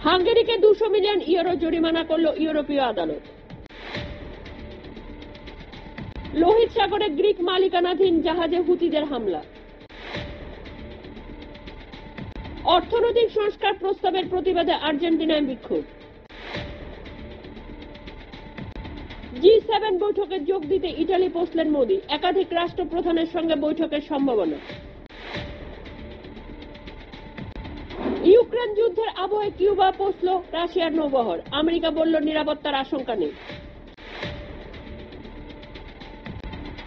হাঙ্গেরিকে 200 million euro জরিমানা করল ইউরোপীয় আদালত। লোহিত সাগরে গ্রিক মালিকানাধীন জাহাজে হুতিদের হামলা। অর্থনৈতিক সংস্কার প্রস্তাবের প্রতিবাদে আর্জেন্টিনায় বিক্ষোভ। G7 বৈঠকে যোগ দিতে ইটালি পৌঁছলেন মোদি, একাধিক রাষ্ট্রপ্রধানের সঙ্গে বৈঠকের সম্ভাবনা। ইউক্রেন যুদ্ধের আবহে কিউবা পৌঁছল রাশিয়ার নৌবহর, আমেরিকা বলল নিরাপত্তার আশঙ্কা নেই।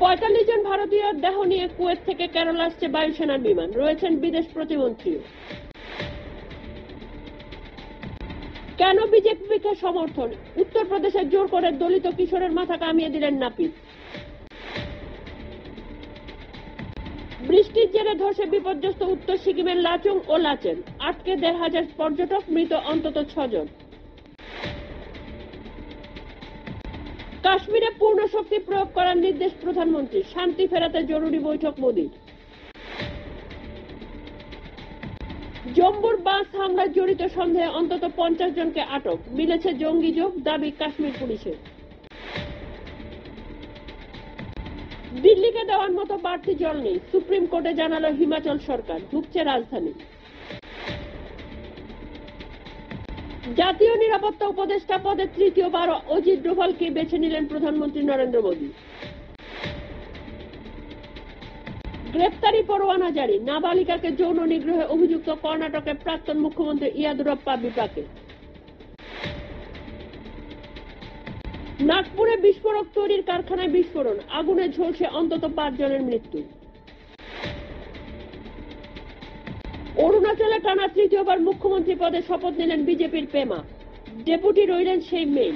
45 জন ভারতীয় দেহ নিয়ে কুয়েত থেকে কেরল আসছে বায়ুসেনার বিমান, রয়েছেন বিদেশ প্রতিমন্ত্রীও। কেন বিজেপিকে সমর্থন? উত্তরপ্রদেশে জোর করে দলিত কিশোরের মাথা কামিয়ে দিলেন নাপিত। বৃষ্টির জেরে ধসে বিপর্যস্ত উত্তর সিকিমের লাচুং ও লাচেন, আটকে 1,500 পর্যটক, মৃত অন্তত 6 জন। কাশ্মীরে পূর্ণ শক্তি প্রয়োগ করার নির্দেশ প্রধানমন্ত্রী, শান্তি ফেরাতে জরুরি বৈঠক মোদির। জম্মুর বাস হামলায় জড়িত সন্দেহে অন্তত 50 জনকে আটক, মিলেছে জঙ্গি যোগ, দাবি কাশ্মীর পুলিশের। দিল্লিকে দেওয়ার মতো বাড়তি জল নেই, সুপ্রিম কোর্টে জানালো হিমাচল সরকার, ঢুকছে রাজধানী। জাতীয় নিরাপত্তা উপদেষ্টা পদে তৃতীয়বার অজিত ডোভালকে বেছে নিলেন প্রধানমন্ত্রী নরেন্দ্র মোদী। গ্রেপ্তারি পরোয়ানা জারি, নাবালিকাকে যৌন নিগ্রহে অভিযুক্ত কর্ণাটকের প্রাক্তন মুখ্যমন্ত্রী ইয়াদুরাপ্পা বিপাকে। নাগপুরে বিস্ফোরক তৈরির কারখানায় বিস্ফোরণ, আগুনে ঝলসে অন্তত 5 জনের মৃত্যু। অরুণাচলে টানা তৃতীয়বার মুখ্যমন্ত্রী পদে শপথ নিলেন বিজেপির পেমা, ডেপুটি রইলেন সেই মেইন।